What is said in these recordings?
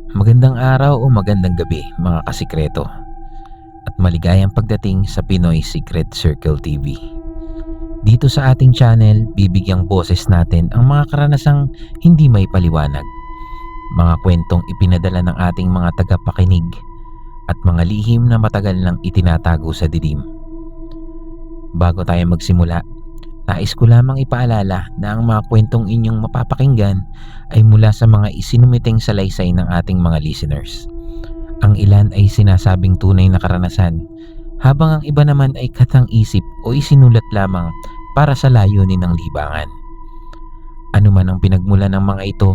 Magandang araw o magandang gabi mga kasikreto at maligayang pagdating sa Pinoy Secret Circle TV. Dito sa ating channel, bibigyang boses natin ang mga karanasang hindi may paliwanag, mga kwentong ipinadala ng ating mga tagapakinig at mga lihim na matagal nang itinatago sa dilim. Bago tayo magsimula, nais ko lamang ipaalala na ang mga kwentong inyong mapapakinggan ay mula sa mga isinumiting salaysay ng ating mga listeners. Ang ilan ay sinasabing tunay na karanasan, habang ang iba naman ay katang-isip o isinulat lamang para sa layunin ng libangan. Ano man ang pinagmulan ng mga ito,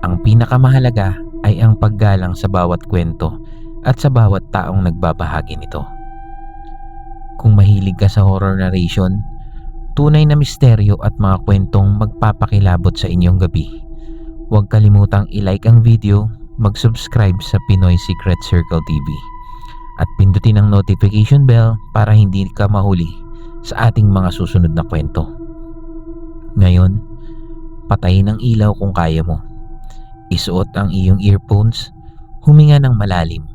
ang pinakamahalaga ay ang paggalang sa bawat kwento at sa bawat taong nagbabahagi nito. Kung mahilig ka sa horror narration, tunay na misteryo at mga kwentong magpapakilabot sa inyong gabi, huwag kalimutang i-like ang video, mag-subscribe sa Pinoy Secret Circle TV at pindutin ang notification bell para hindi ka mahuli sa ating mga susunod na kwento. Ngayon, patayin ang ilaw kung kaya mo. Isuot ang iyong earphones, huminga ng malalim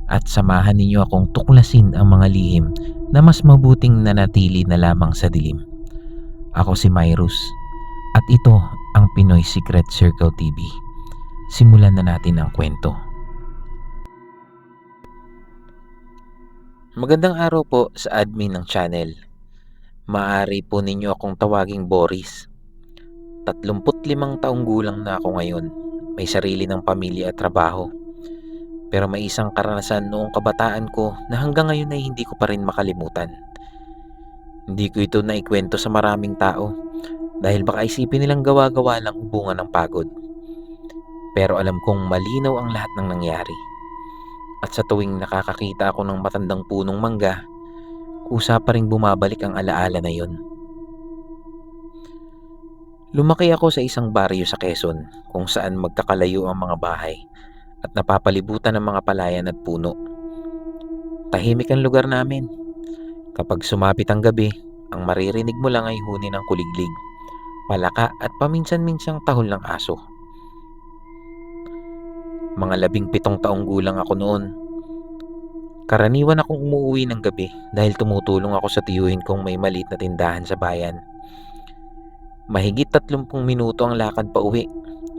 at samahan ninyo akong tuklasin ang mga lihim na mas mabuting nanatili na lamang sa dilim. Ako si Myrus at ito ang Pinoy Secret Circle TV. Simulan na natin ang kwento. Magandang araw po sa admin ng channel. Maaari po ninyo akong tawaging Boris. 35 taong gulang na ako ngayon. May sarili ng pamilya at trabaho. Pero may isang karanasan noong kabataan ko na hanggang ngayon ay hindi ko pa rin makalimutan. Hindi ko ito naikwento sa maraming tao dahil baka isipin nilang gawa-gawa lang ubungan ng pagod. Pero alam kong malinaw ang lahat ng nangyari. At sa tuwing nakakakita ako ng matandang punong mangga, kusa pa rin bumabalik ang alaala na yun. Lumaki ako sa isang baryo sa Quezon kung saan magkakalayo ang mga bahay at napapalibutan ng mga palayan at puno. Tahimik ang lugar namin. Kapag sumapit ang gabi, ang maririnig mo lang ay huni ng kuliglig, palaka at paminsan-minsang tahol ng aso. Mga 17 taong gulang ako noon. Karaniwan akong umuwi ng gabi dahil tumutulong ako sa tiyuhin kong may maliit na tindahan sa bayan. Mahigit 30 minuto ang lakad pa uwi.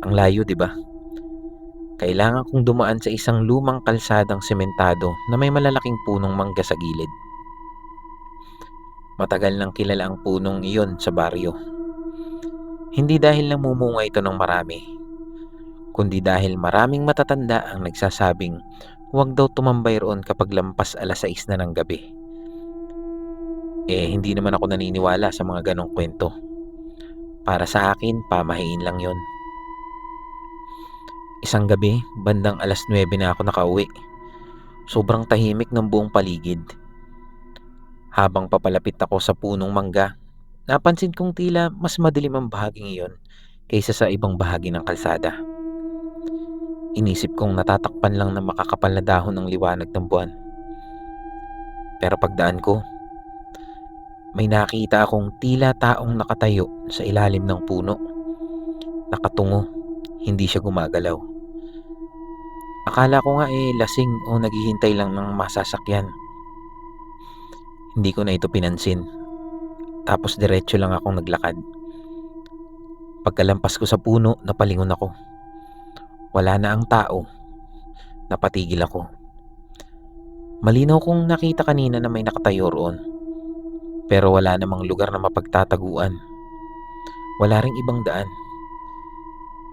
Ang layo, di ba? Kailangan kong dumaan sa isang lumang kalsadang sementado na may malalaking punong mangga sa gilid. Matagal nang kilala ang punong iyon sa baryo. Hindi dahil namumunga ito ng marami, kundi dahil maraming matatanda ang nagsasabing huwag daw tumambay roon kapag lampas 6:00 na ng gabi. Hindi naman ako naniniwala sa mga ganong kwento. Para sa akin, pamahiin lang yon. Isang gabi, bandang 9:00 na ako nakauwi. Sobrang tahimik ng buong paligid. Habang papalapit ako sa punong mangga, napansin kong tila mas madilim ang bahaging iyon kaysa sa ibang bahagi ng kalsada. Inisip kong natatakpan lang ng makakapal na dahon ng liwanag ng buwan. Pero pagdaan ko, may nakita akong tila taong nakatayo sa ilalim ng puno. Nakatungo, hindi siya gumagalaw. Akala ko nga lasing o naghihintay lang ng masasakyan. Hindi ko na ito pinansin. Tapos diretso lang akong naglakad. Pagkalampas ko sa puno, napalingon ako. Wala na ang tao. Napatigil ako. Malinaw kong nakita kanina na may nakatayo roon. Pero wala namang lugar na mapagtataguan. Wala ring ibang daan.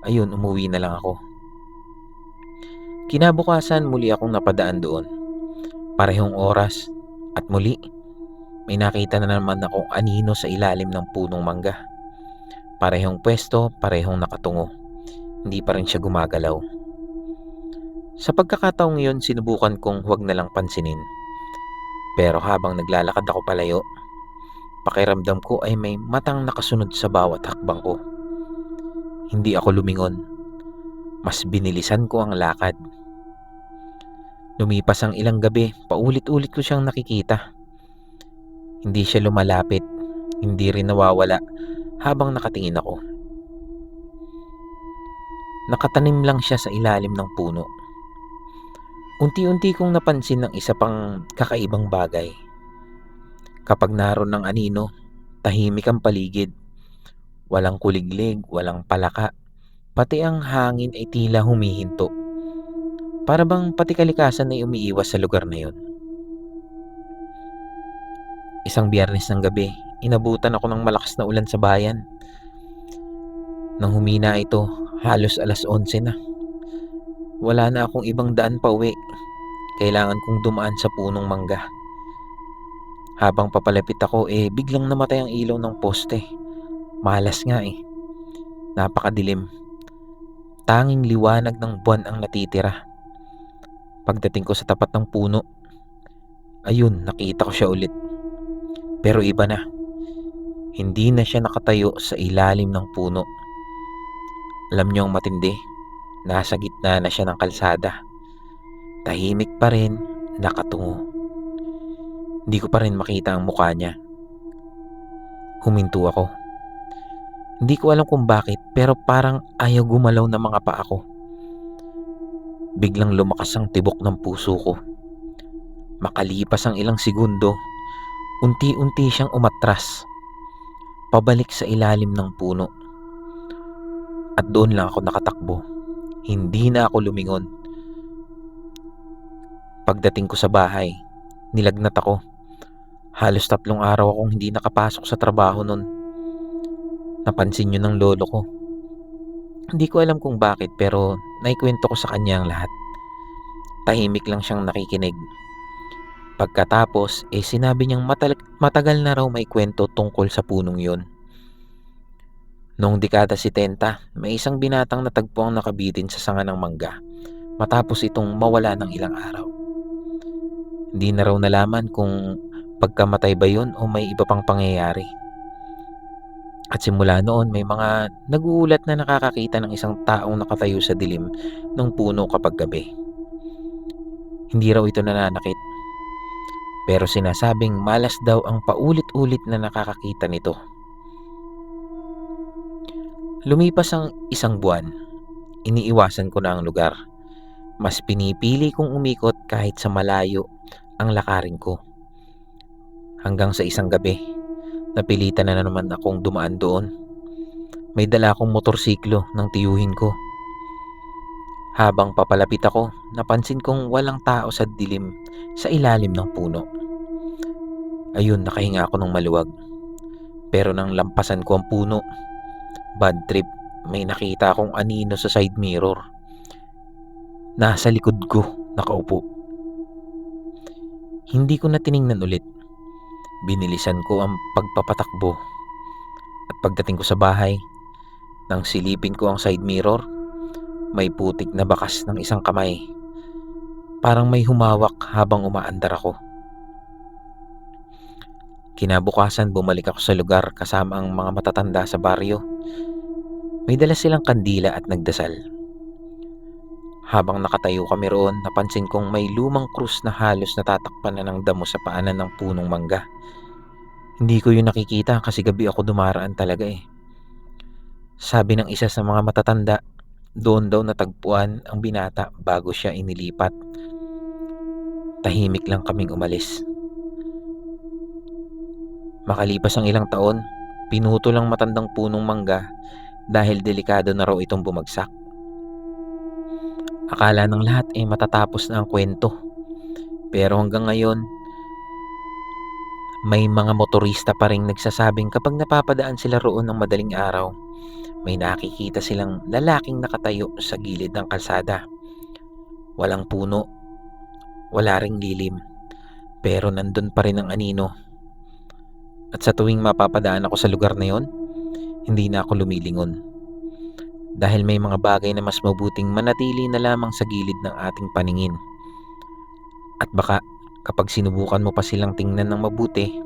Ayun, umuwi na lang ako. Kinabukasan muli akong napadaan doon. Parehong oras at muli may nakita na naman akong anino sa ilalim ng punong mangga. Parehong pwesto, parehong nakatungo. Hindi pa rin siya gumagalaw. Sa pagkakataong yun, sinubukan kong huwag na lang pansinin. Pero habang naglalakad ako palayo, pakiramdam ko ay may matang nakasunod sa bawat hakbang ko. Hindi ako lumingon. Mas binilisan ko ang lakad. Lumipas ang ilang gabi, paulit-ulit ko siyang nakikita. Hindi siya lumalapit, hindi rin nawawala habang nakatingin ako. Nakatanim lang siya sa ilalim ng puno. Unti-unti kong napansin ng isa pang kakaibang bagay. Kapag naroon ng anino, tahimik ang paligid. Walang kuliglig, walang palaka. Pati ang hangin ay tila humihinto. Para bang pati kalikasan ay umiiwas sa lugar na yon. Isang Biyernes ng gabi, inabutan ako ng malakas na ulan sa bayan. Nang humina ito, halos 11:00 na. Wala na akong ibang daan pa uwi. Kailangan kong dumaan sa punong mangga. Habang papalapit ako, biglang namatay ang ilaw ng poste. Malas nga eh. Napakadilim. Tanging liwanag ng buwan ang natitira. Pagdating ko sa tapat ng puno, ayun, nakita ko siya ulit. Pero iba na. Hindi na siya nakatayo sa ilalim ng puno. Alam niyo ang matindi? Nasa gitna na siya ng kalsada. Tahimik pa rin, nakatungo. Hindi ko pa rin makita ang mukha niya. Huminto ako. Hindi ko alam kung bakit, pero parang ayaw gumalaw ng mga paa ko. Biglang lumakas ang tibok ng puso ko. Makalipas ang ilang segundo, unti-unti siyang umatras, pabalik sa ilalim ng puno. At doon lang ako nakatakbo. Hindi na ako lumingon. Pagdating ko sa bahay, nilagnat ako. Halos 3 araw akong hindi nakapasok sa trabaho nun. Napansin yun ng lolo ko. Hindi ko alam kung bakit, pero naikwento ko sa kanya ang lahat. Tahimik lang siyang nakikinig. Pagkatapos, sinabi niyang matagal na raw may kwento tungkol sa punong yun. Noong dekada 70, may isang binatang natagpo ang nakabitin sa sanga ng mangga matapos itong mawala ng ilang araw. Hindi na raw nalaman kung pagkamatay ba yun o may iba pang pangyayari. At simula noon, may mga naguulat na nakakakita ng isang taong nakatayo sa dilim ng puno kapag gabi. Hindi raw ito nananakit, pero sinasabing malas daw ang paulit-ulit na nakakakita nito. Lumipas ang isang buwan, iniiwasan ko na ang lugar. Mas pinipili kong umikot kahit sa malayo ang lakarin ko. Hanggang sa isang gabi, napilitan na naman akong dumaan doon. May dala akong motorsiklo ng tiyuhin ko. Habang papalapit ako, napansin kong walang tao sa dilim sa ilalim ng puno. Ayun, nakahinga ako ng maluwag. Pero nang lampasan ko ang puno, bad trip, may nakita akong anino sa side mirror. Nasa likod ko, nakaupo. Hindi ko na tiningnan ulit. Binilisan ko ang pagpapatakbo. At pagdating ko sa bahay, nang silipin ko ang side mirror, may putik na bakas ng isang kamay. Parang may humawak habang umaandar ako. Kinabukasan, bumalik ako sa lugar kasama ang mga matatanda sa baryo. May dala silang kandila at nagdasal. Habang nakatayo kami roon, napansin kong may lumang krus na halos natatakpan na ng damo sa paanan ng punong mangga. Hindi ko yun nakikita kasi gabi ako dumaraan talaga eh. Sabi ng isa sa mga matatanda, doon daw natagpuan ang binata bago siya inilipat. Tahimik lang kaming umalis. Makalipas ang ilang taon, pinutol ang matandang punong mangga dahil delikado na raw itong bumagsak. Akala ng lahat matatapos na ang kwento. Pero hanggang ngayon, may mga motorista pa ring nagsasabing kapag napapadaan sila roon ng madaling araw, may nakikita silang lalaking nakatayo sa gilid ng kalsada. Walang puno, wala ring lilim, pero nandun pa rin ang anino. At sa tuwing mapapadaan ako sa lugar na yon, hindi na ako lumilingon. Dahil may mga bagay na mas mabuting manatili na lamang sa gilid ng ating paningin. At baka kapag sinubukan mo pa silang tingnan ng mabuti,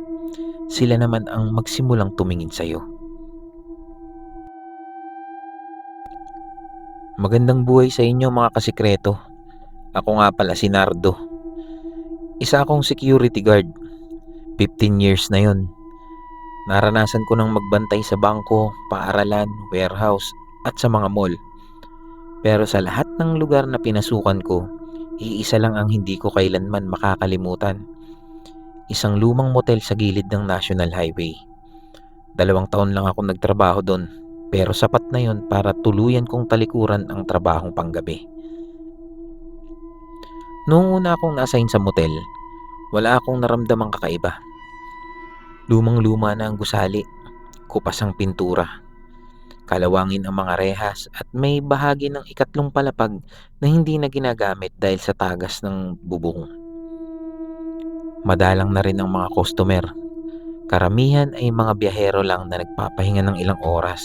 sila naman ang magsimulang tumingin sa'yo. Magandang buhay sa inyo mga kasikreto. Ako nga pala si Nardo. Isa akong security guard. 15 years na yon. Naranasan ko nang magbantay sa bangko, paaralan, warehouse at sa mga mall. Pero sa lahat ng lugar na pinasukan ko, iisa lang ang hindi ko kailanman makakalimutan. Isang lumang motel sa gilid ng National Highway. 2 taon lang ako nagtrabaho doon, pero sapat na yon para tuluyan kong talikuran ang trabahong panggabi. Noong una akong na-assign sa motel, wala akong naramdamang kakaiba. Lumang-luma na ang gusali, kupas ang pintura, kalawangin ang mga rehas at may bahagi ng ikatlong palapag na hindi na ginagamit dahil sa tagas ng bubong. Madalang na rin ang mga customer. Karamihan ay mga biyahero lang na nagpapahinga ng ilang oras.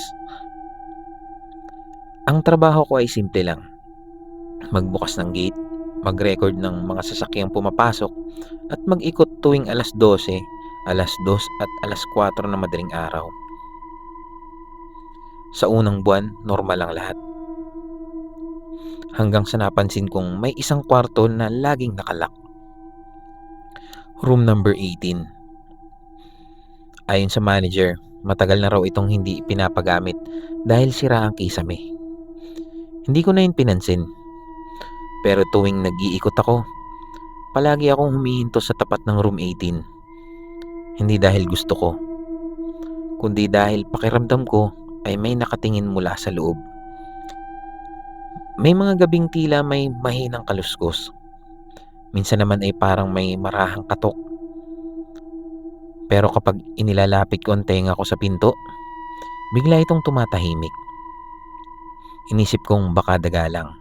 Ang trabaho ko ay simple lang. Magbukas ng gate, mag-record ng mga sasakyang pumapasok at mag-ikot tuwing alas 12, alas 2 at alas 4 na madaling araw. Sa unang buwan, normal lang lahat. Hanggang sa napansin kong may isang kwarto na laging nakalak. Room number 18. Ayon sa manager, matagal na raw itong hindi pinapagamit dahil sira ang kisame. Hindi ko na yun pinansin. Pero tuwing nag-iikot ako, palagi akong humihinto sa tapat ng room 18. Hindi dahil gusto ko, kundi dahil pakiramdam ko ay may nakatingin mula sa loob. May mga gabing tila may mahinang kaluskos. Minsan naman ay parang may marahang katok. Pero kapag inilalapit ko ang tenga ko sa pinto, bigla itong tumatahimik. Inisip kong baka daga lang.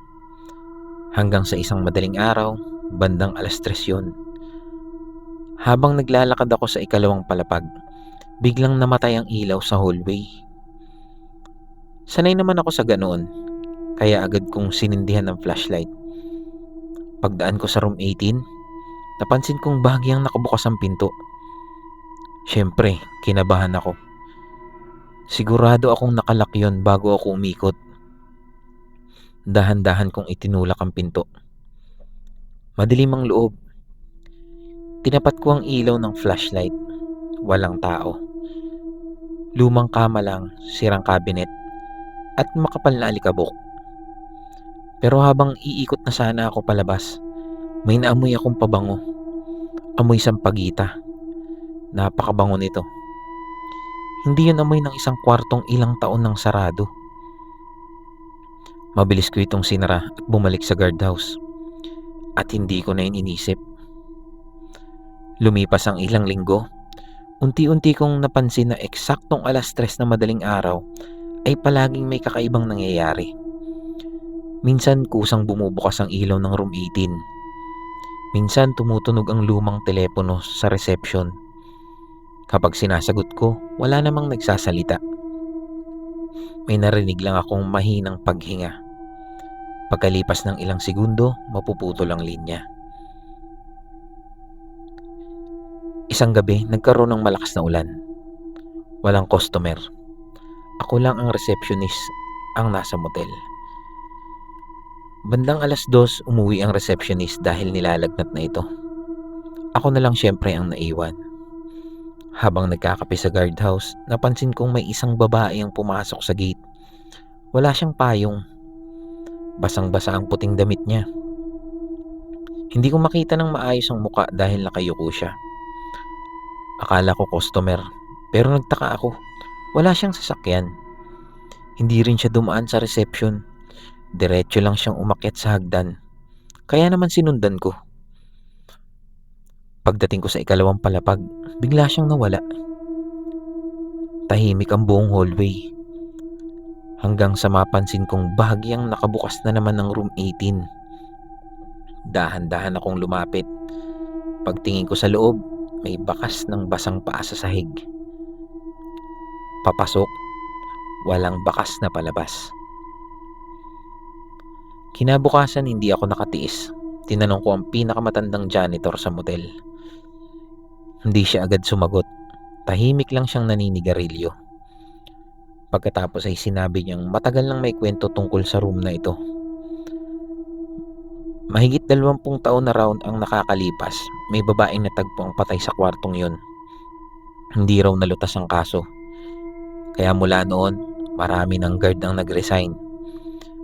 Hanggang sa isang madaling araw, bandang alas 3 yun. Habang naglalakad ako sa ikalawang palapag, biglang namatay ang ilaw sa hallway. Sanay naman ako sa ganoon, kaya agad kong sinindihan ng flashlight. Pagdaan ko sa room 18, napansin kong bahagyang nakabukas ang pinto. Siyempre, kinabahan ako. Sigurado akong nakalak yun bago ako umikot. Dahan-dahan kong itinulak ang pinto. Madilim ang loob. Tinapat ko ang ilaw ng flashlight. Walang tao. Lumang kama lang, sirang cabinet, at makapal na alikabok. Pero habang iikot na sana ako palabas, may naamoy akong pabango. Amoy sampagita. Napakabango nito. Hindi yun amoy ng isang kwartong ilang taon nang sarado. Mabilis ko itong sinara at bumalik sa guardhouse. At hindi ko na yun inisip. Lumipas ang ilang linggo, unti-unti kong napansin na eksaktong alas 3 na madaling araw ay palaging may kakaibang nangyayari. Minsan kusang bumubukas ang ilaw ng room 18. Minsan tumutunog ang lumang telepono sa reception. Kapag sinasagot ko, wala namang nagsasalita. May narinig lang akong mahinang paghinga. Pagkalipas ng ilang segundo, mapuputol ang linya. Isang gabi, nagkaroon ng malakas na ulan. Walang customer. Ako lang ang receptionist ang nasa motel. Bandang alas 2, umuwi ang receptionist dahil nilalagnat na ito. Ako na lang syempre ang naiwan. Habang nagkakape sa guardhouse, napansin kong may isang babae ang pumasok sa gate. Wala siyang payong. Basang-basa ang puting damit niya. Hindi ko makita ng maayos ang muka dahil nakayuko siya. Akala ko customer, pero nagtaka ako. Wala siyang sasakyan. Hindi rin siya dumaan sa reception. Diretso lang siyang umakyat sa hagdan. Kaya naman sinundan ko. Pagdating ko sa ikalawang palapag, bigla siyang nawala. Tahimik ang buong hallway. Hanggang sa mapansin kong bahagyang nakabukas na naman ng room 18. Dahan-dahan akong lumapit. Pagtingin ko sa loob, may bakas ng basang paa sa sahig. Papasok, walang bakas na palabas. Kinabukasan hindi ako nakatiis. Tinanong ko ang pinakamatandang janitor sa motel. Hindi siya agad sumagot. Tahimik lang siyang naninigarilyo. Pagkatapos ay sinabi niyang matagal nang may kwento tungkol sa room na ito. Mahigit 20 taon na raw ang nakakalipas, may babaeng natagpo ang patay sa kwartong yun. Hindi raw nalutas ang kaso. Kaya mula noon, marami ng guard ang nag-resign.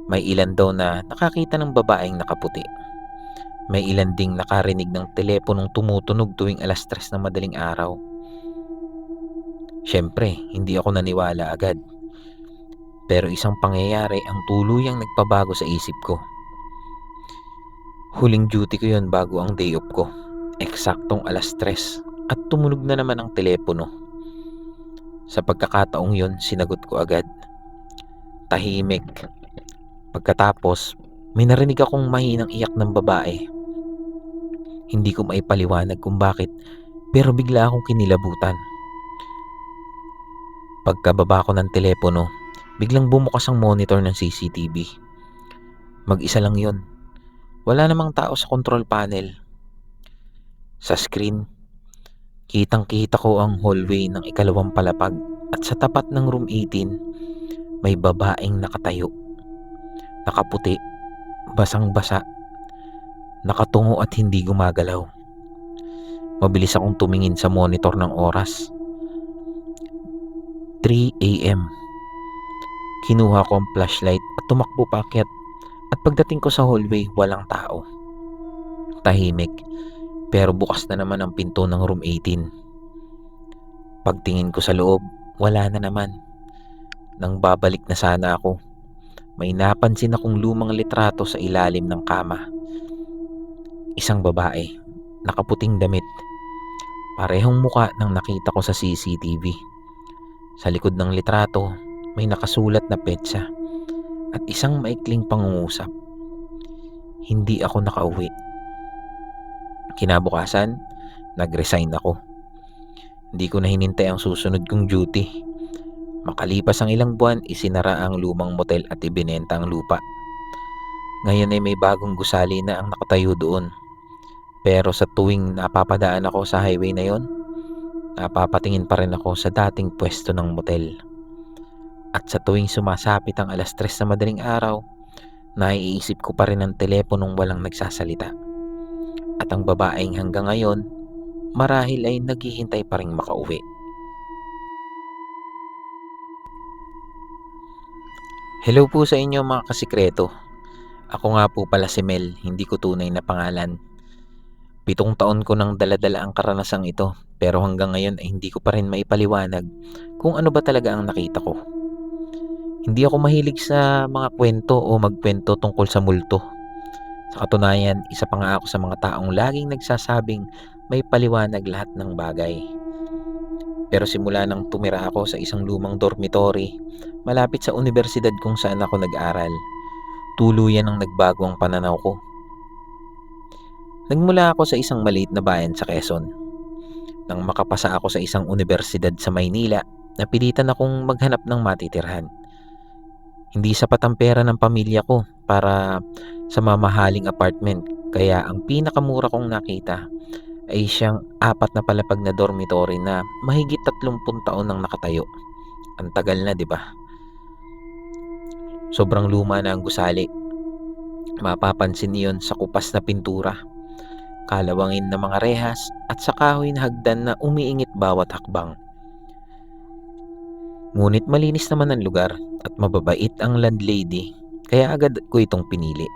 May ilan daw na nakakita ng babaeng nakaputi. May ilan ding nakarinig ng teleponong tumutunog tuwing 3:00 ng madaling araw. Siyempre, hindi ako naniwala agad. Pero isang pangyayari ang tuluyang nagpabago sa isip ko. Huling duty ko yon bago ang day off ko. Eksaktong 3:00 at tumunog na naman ang telepono. Sa pagkakataong yon, sinagot ko agad. Tahimik. Pagkatapos, may narinig akong mahinang iyak ng babae. Hindi ko maipaliwanag kung bakit, pero bigla akong kinilabutan. Pagkababa ko ng telepono, biglang bumukas ang monitor ng CCTV. Mag-isa lang yon. Wala namang tao sa control panel. Sa screen, kitang-kita ko ang hallway ng ikalawang palapag at sa tapat ng room 18, may babaeng nakatayo. Nakaputi, basang-basa, nakatungo at hindi gumagalaw. Mabilis akong tumingin sa monitor ng oras. 3 a.m. Kinuha ko ang flashlight at tumakbo paakyat at pagdating ko sa hallway, walang tao. Tahimik, pero bukas na naman ang pinto ng room 18. Pagtingin ko sa loob, wala na naman. Nang babalik na sana ako, may napansin akong lumang litrato sa ilalim ng kama. Isang babae, nakaputing damit. Parehong muka ng nakita ko sa CCTV. Sa likod ng litrato, may nakasulat na petsa at isang maikling pangungusap. Hindi ako nakauwi. Kinabukasan, nag-resign ako. Hindi ko na hinintay ang susunod kong duty. Makalipas ang ilang buwan, isinara ang lumang motel at ibinenta ang lupa. Ngayon ay may bagong gusali na ang nakatayo doon. Pero sa tuwing napapadaan ako sa highway na yon, napapatingin pa rin ako sa dating pwesto ng motel. At sa tuwing sumasapit ang 3:00 na madaling araw, naiisip ko pa rin ang teleponong walang nagsasalita. At ang babaeng hanggang ngayon, marahil ay naghihintay pa rin makauwi. Hello po sa inyo mga kasikreto. Ako nga po pala si Mel, hindi ko tunay na pangalan. 7 taon ko nang daladala ang karanasang ito, pero hanggang ngayon ay hindi ko pa rin maipaliwanag kung ano ba talaga ang nakita ko. Hindi ako mahilig sa mga kwento o magkwento tungkol sa multo. Sa katunayan, isa pa nga ako sa mga taong laging nagsasabing may paliwanag lahat ng bagay. Pero simula nang tumira ako sa isang lumang dormitory, malapit sa universidad kung saan ako nag-aral, tuluyan ang nagbago ang pananaw ko. Nagmula ako sa isang maliit na bayan sa Quezon. Nang makapasa ako sa isang universidad sa Maynila, napilitan akong maghanap ng matitirhan. Hindi sapat ang pera ng pamilya ko para sa mamahaling apartment, kaya ang pinakamura kong nakita ay siyang 4 na palapag na dormitory na mahigit 30 taon nang nakatayo. Ang tagal na, 'di ba? Sobrang luma na ang gusali. Mapapansin niyon sa kupas na pintura, kalawangin na mga rehas at sa kahoy na hagdan na umiingit bawat hakbang. Ngunit malinis naman ang lugar at mababait ang landlady, kaya agad ko itong pinili.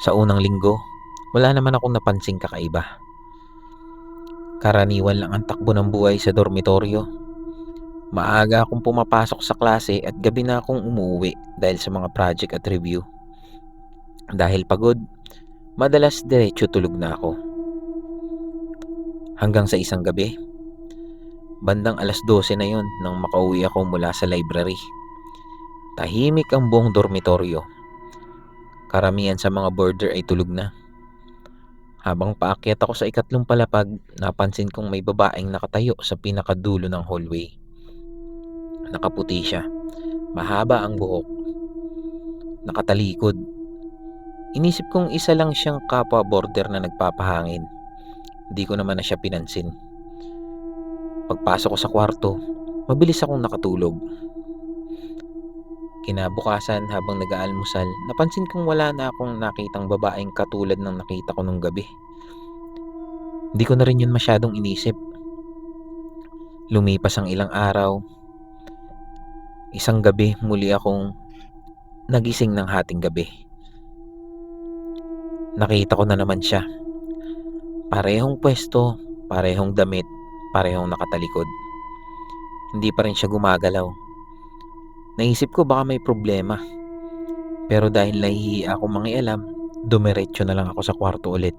Sa unang linggo, wala naman akong napansing kakaiba. Karaniwan lang ang takbo ng buhay sa dormitoryo. Maaga akong pumapasok sa klase at gabi na akong umuwi dahil sa mga project at review. Dahil pagod, madalas diretso tulog na ako. Hanggang sa isang gabi, bandang 12:00 na yon nang makauwi ako mula sa library. Tahimik ang buong dormitoryo. Karamihan sa mga boarder ay tulog na. Habang paakyat ako sa ikatlong palapag, napansin kong may babaeng nakatayo sa pinakadulo ng hallway. Nakaputi siya. Mahaba ang buhok. Nakatalikod. Inisip kong isa lang siyang kapwa boarder na nagpapahangin. Hindi ko naman na siya pinansin. Pagpasok ko sa kwarto, mabilis akong nakatulog. Kinabukasan habang nag-aalmusal, napansin kong wala na akong nakitang babaeng katulad ng nakita ko nung gabi. Hindi ko na rin yun masyadong inisip. Lumipas ang ilang araw. Isang gabi muli akong nagising ng hating gabi. Nakita ko na naman siya. Parehong pwesto, parehong damit, parehong nakatalikod. Hindi pa rin siya gumagalaw. Naisip ko baka may problema. Pero dahil nahihiya ako mangialam, dumiretso na lang ako sa kwarto ulit.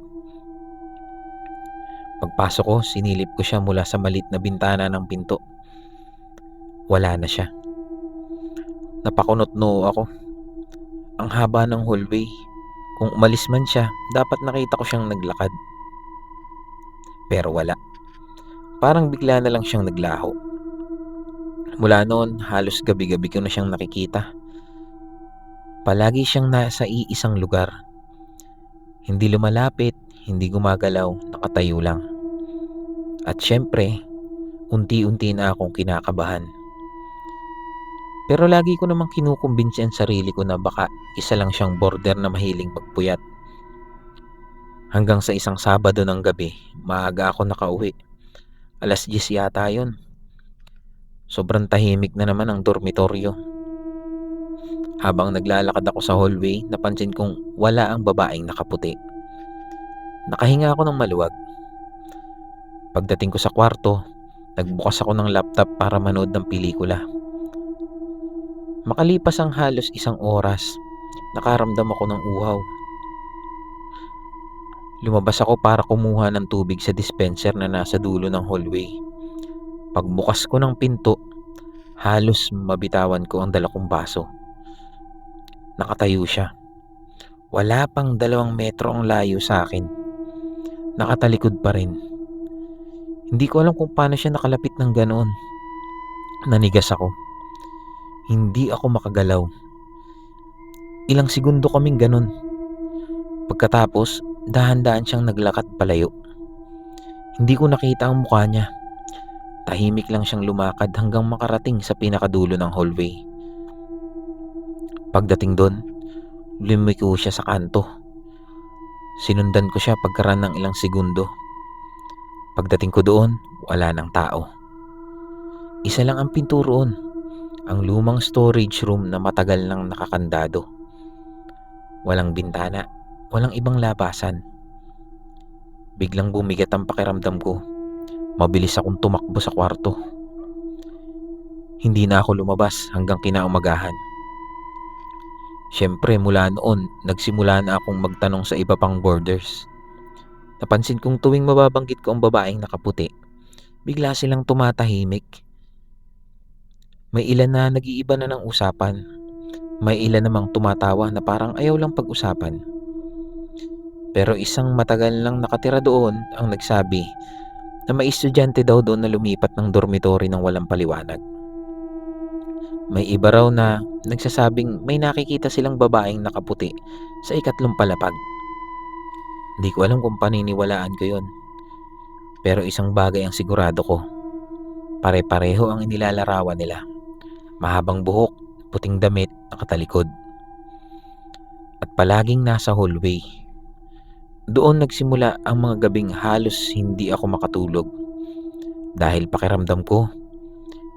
Pagpasok ko, sinilip ko siya mula sa malit na bintana ng pinto. Wala na siya. Napakunot-noo ako. Ang haba ng hallway. Kung umalis man siya, dapat nakita ko siyang naglakad. Pero wala. Parang bigla na lang siyang naglaho. Mula noon, halos gabi-gabi ko na siyang nakikita. Palagi siyang nasa iisang lugar. Hindi lumalapit, hindi gumagalaw, nakatayo lang. At syempre, unti-unti na akong kinakabahan. Pero lagi ko namang kinukumbinsi ang sarili ko na baka isa lang siyang border na mahiling magpuyat. Hanggang sa isang Sabado ng gabi, maaga ako nakauwi. 10:00 yata yun. Sobrang tahimik na naman ang dormitoryo. Habang naglalakad ako sa hallway, napansin kong wala ang babaeng nakaputi. Nakahinga ako ng maluwag. Pagdating ko sa kwarto, nagbukas ako ng laptop para manood ng pelikula. Makalipas ang halos 1 oras, nakaramdam ako ng uhaw. Lumabas ako para kumuha ng tubig sa dispenser na nasa dulo ng hallway. Pagbukas ko ng pinto, halos mabitawan ko ang dala kong baso. Nakatayo siya. Wala pang 2 metro ang layo sa akin. Nakatalikod pa rin. Hindi ko alam kung paano siya nakalapit ng ganoon. Nanigas ako. Hindi ako makagalaw. Ilang segundo kaming ganon. Pagkatapos, dahan-dahan siyang naglakad palayo. Hindi ko nakita ang mukha niya. Tahimik lang siyang lumakad hanggang makarating sa pinakadulo ng hallway. Pagdating doon, lumiko siya sa kanto. Sinundan ko siya pagkaraan ng ilang segundo. Pagdating ko doon, wala nang tao. Isa lang ang pinto roon, ang lumang storage room na matagal nang nakakandado. Walang bintana, walang ibang labasan. Biglang bumigat ang pakiramdam ko. Mabilis akong tumakbo sa kwarto. Hindi na ako lumabas hanggang kinaumagahan. Siyempre mula noon, nagsimula na akong magtanong sa iba pang boarders. Napansin kong tuwing mababanggit ko ang babaeng nakaputi, bigla silang tumatahimik. May ilan na nag-iiba na ng usapan. May ilan namang tumatawa na parang ayaw lang pag-usapan. Pero isang matagal lang nakatira doon ang nagsabi na may estudyante daw doon na lumipat ng dormitory ng walang paliwanag. May iba raw na nagsasabing may nakikita silang babaeng nakaputi sa 3 palapag. Hindi ko alam kung paniniwalaan ko yun. Pero isang bagay ang sigurado ko. Pare-pareho ang inilalarawan nila. Mahabang buhok, puting damit, nakatalikod. At palaging nasa hallway. Doon nagsimula ang mga gabing halos hindi ako makatulog. Dahil pakiramdam ko,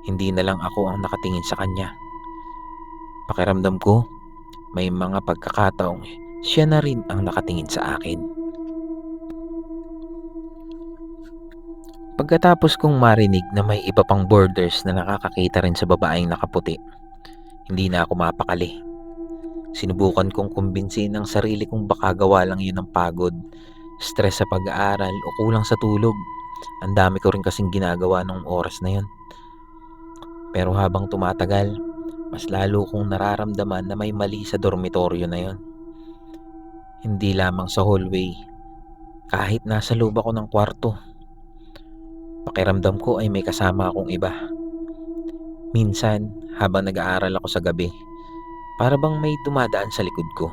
hindi na lang ako ang nakatingin sa kanya. Pakiramdam ko, may mga pagkakataong siya na rin ang nakatingin sa akin. Pagkatapos kong marinig na may iba pang boarders na nakakakita rin sa babaeng nakaputi, hindi na ako mapakali. Sinubukan kong kumbinsin ang sarili kong baka gawa lang yun ng pagod, stress sa pag-aaral o kulang sa tulog. Ang dami ko rin kasing ginagawa nung oras na yun. Pero habang tumatagal, mas lalo kong nararamdaman na may mali sa dormitoryo na yun. Hindi lamang sa hallway, kahit nasa loob ako ng kwarto. Pakiramdam ko ay may kasama akong iba. Minsan, habang nag-aaral ako sa gabi, para bang may dumadaan sa likod ko.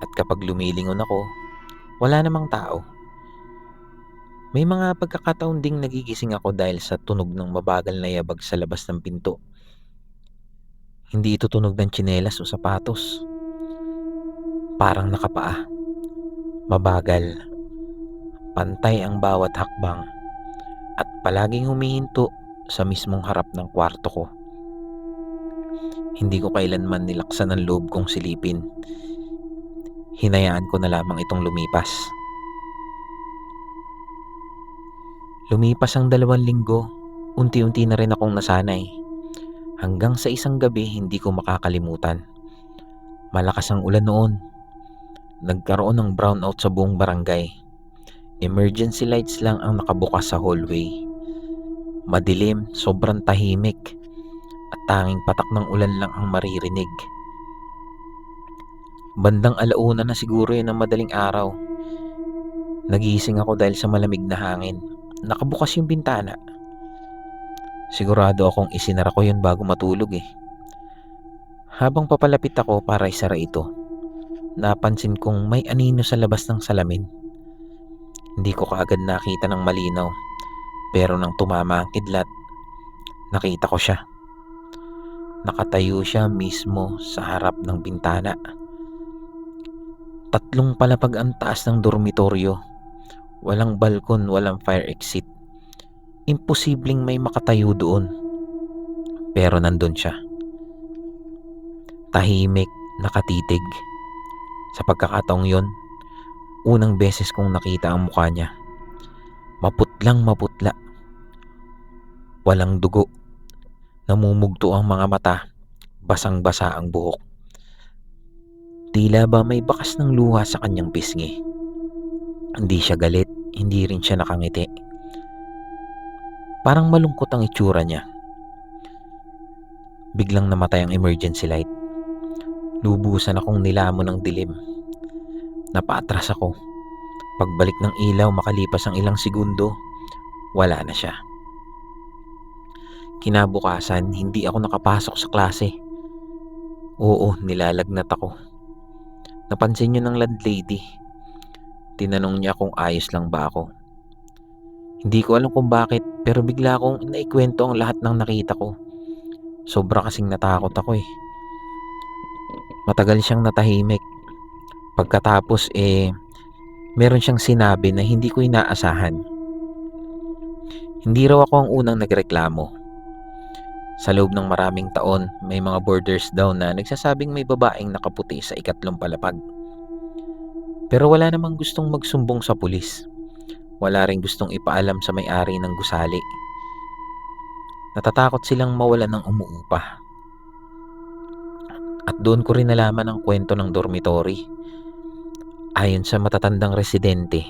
At kapag lumilingon ako, wala namang tao. May mga pagkakataon ding nagigising ako dahil sa tunog ng mabagal na yabag sa labas ng pinto. Hindi ito tunog ng tsinelas o sapatos. Parang nakapaa. Mabagal. Pantay ang bawat hakbang. At palaging humihinto sa mismong harap ng kwarto ko. Hindi ko kailanman nilaksan ang loob kong silipin. Hinayaan ko na lamang itong lumipas. Lumipas ang 2 linggo, unti-unti na rin akong nasanay. Hanggang sa isang gabi hindi ko makakalimutan. Malakas ang ulan noon. Nagkaroon ng brownout sa buong barangay. Emergency lights lang ang nakabukas sa hallway. Madilim, sobrang tahimik, at tanging patak ng ulan lang ang maririnig. Bandang 1:00 na siguro yun ng madaling araw. Nagising ako dahil sa malamig na hangin. Nakabukas yung bintana. Sigurado akong isinara ko yun bago matulog eh. Habang papalapit ako para isara ito, napansin kong may anino sa labas ng salamin. Hindi ko kaagad nakita ng malinaw, pero nang tumama ang kidlat, nakita ko siya. Nakatayo siya mismo sa harap ng bintana. 3 palapag ang taas ng dormitoryo. Walang balkon, walang fire exit. Imposibleng may makatayo doon. Pero nandun siya. Tahimik, nakatitig. Sa pagkakataong yon, unang beses kong nakita ang mukha niya. Maputlang maputla. Walang dugo. Namumugto ang mga mata. Basang-basa ang buhok. Tila ba may bakas ng luha sa kanyang pisngi. Hindi siya galit, hindi rin siya nakangiti. Parang malungkot ang itsura niya. Biglang namatay ang emergency light. Lubusan akong nilamon ng dilim. Napaatras ako. Pagbalik ng ilaw makalipas ang ilang segundo, wala na siya. Kinabukasan, hindi ako nakapasok sa klase. Oo, nilalagnat ako. Napansin niyo ng landlady. Tinanong niya kung ayos lang ba ako. Hindi ko alam kung bakit, pero bigla akong naikwento ang lahat ng nakita ko. Sobra kasing natakot ako eh. Matagal siyang natahimik. Pagkatapos meron siyang sinabi na hindi ko inaasahan. Hindi raw ako ang unang nagreklamo. Sa loob ng maraming taon, may mga borders daw na nagsasabing may babaeng nakaputi sa 3 palapag. Pero wala namang gustong magsumbong sa pulis. Wala ring gustong ipaalam sa may-ari ng gusali. Natatakot silang mawalan ng umuupa. At doon ko rin nalaman ang kwento ng dormitory. Ayon sa matatandang residente,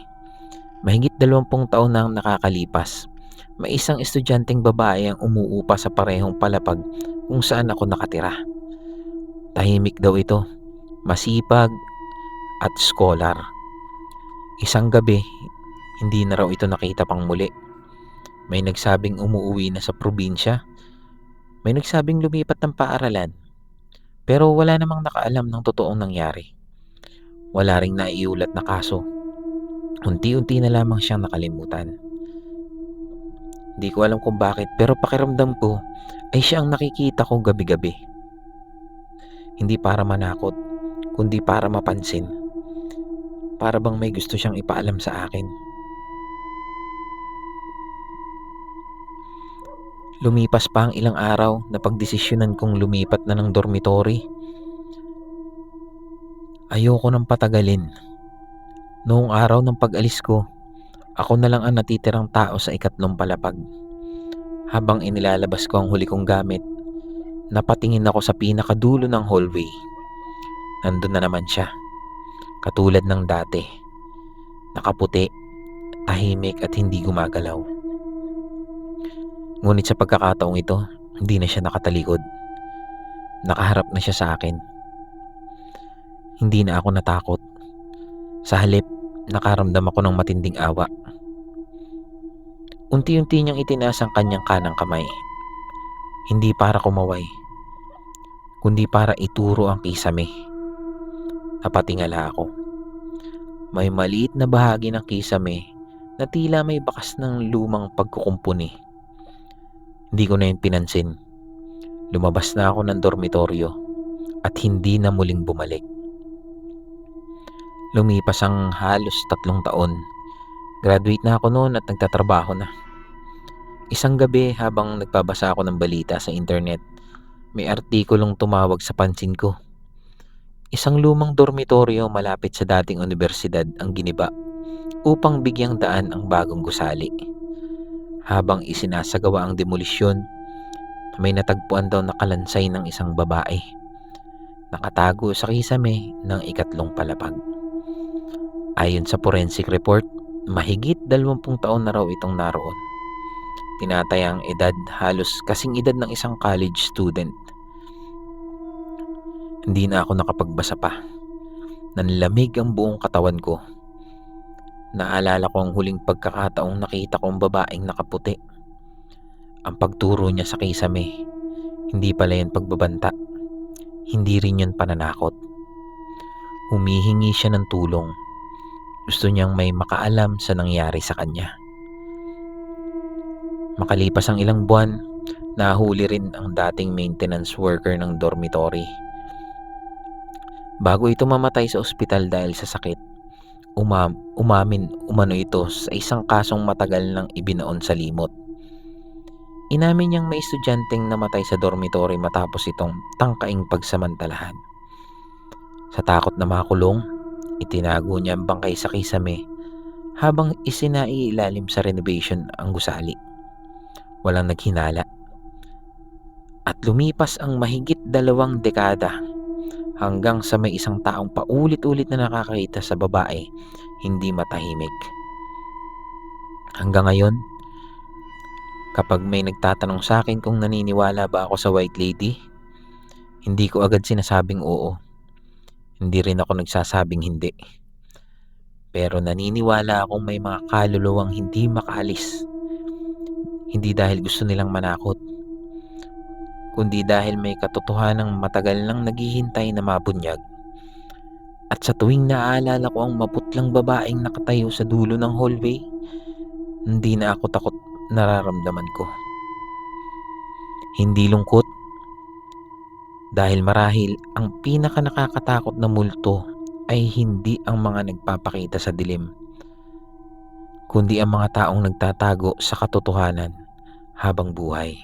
mahigit 20 taon na ang nakakalipas. May isang estudyanteng babae ang umuupa sa parehong palapag kung saan ako nakatira. Tahimik daw ito, masipag at scholar. Isang gabi, hindi na raw ito nakita pang muli. May nagsabing umuwi na sa probinsya. May nagsabing lumipat ng paaralan. Pero wala namang nakaalam ng totoong nangyari. Wala ring naiulat na kaso. Unti-unti na lamang siyang nakalimutan. Hindi ko alam kung bakit, pero pakiramdam ko ay siya ang nakikita ko gabi-gabi. Hindi para manakot, kundi para mapansin. Para bang may gusto siyang ipaalam sa akin. Lumipas pa ang ilang araw na pagdesisyonan kong lumipat na ng dormitory. Ayoko nang patagalin. Noong araw ng pag-alis ko, ako na lang ang natitirang tao sa 3 palapag. Habang inilalabas ko ang huli kong gamit, napatingin ako sa pinakadulo ng hallway. Nandun na naman siya, katulad ng dati. Nakaputi, tahimik at hindi gumagalaw. Ngunit sa pagkakataong ito, hindi na siya nakatalikod. Nakaharap na siya sa akin. Hindi na ako natakot. Sa halip, nakaramdam ako ng matinding awa. Unti-unti niyang itinaas ang kanyang kanang kamay. Hindi para kumaway, kundi para ituro ang kisame. Napatingala ako. May maliit na bahagi ng kisame na tila may bakas ng lumang pagkukumpuni. Hindi ko na yun pinansin. Lumabas na ako ng dormitoryo at hindi na muling bumalik. Lumipas ang halos 3 taon. Graduate na ako noon at nagtatrabaho na. Isang gabi habang nagbabasa ako ng balita sa internet, May artikulong tumawag sa pansin ko. Isang lumang dormitoryo malapit sa dating unibersidad ang giniba upang bigyang daan ang bagong gusali. Habang isinasagawa ang demolisyon, may natagpuan daw na kalansay ng isang babae. Nakatago sa kisame ng ikatlong palapag. Ayon sa forensic report, mahigit 20 taon na raw itong naroon. Tinatayang edad halos kasing edad ng isang college student. Hindi na ako nakapagbasa pa. Nanlamig ang buong katawan ko. Naalala ko ang huling pagkakataong nakita ko ang babaeng nakaputi. Ang pagturo niya sa kisame, hindi pala yan pagbabanta. Hindi rin yun pananakot. Humihingi siya ng tulong. Gusto niyang may makaalam sa nangyari sa kanya. Makalipas ang ilang buwan, nahuli rin ang dating maintenance worker ng dormitory. Bago ito mamatay sa ospital dahil sa sakit, umamin umano ito sa isang kasong matagal nang ibinaon sa limot. Inamin niyang may estudyanteng namatay sa dormitory matapos itong tangkaing pagsamantalahan. Sa takot na makulong, itinago niya ang bangkay sa kisame habang isinailalim sa renovation ang gusali. Walang naghinala. At lumipas ang mahigit 2 dekada hanggang sa may isang taong paulit-ulit na nakakita sa babae, hindi matahimik. Hanggang ngayon, kapag may nagtatanong sa akin kung naniniwala ba ako sa White Lady, hindi ko agad sinasabing oo. Hindi rin ako nagsasabing hindi. Pero naniniwala akong may mga kaluluwang hindi makaalis. Hindi dahil gusto nilang manakot, kundi dahil may katotohanang matagal nang naghihintay na mabunyag. At sa tuwing naaalala ko ang maputlang babaeng nakatayo sa dulo ng hallway, hindi na ako takot nararamdaman ko. Hindi lungkot, dahil marahil ang pinaka nakakatakot na multo ay hindi ang mga nagpapakita sa dilim, kundi ang mga taong nagtatago sa katotohanan habang buhay.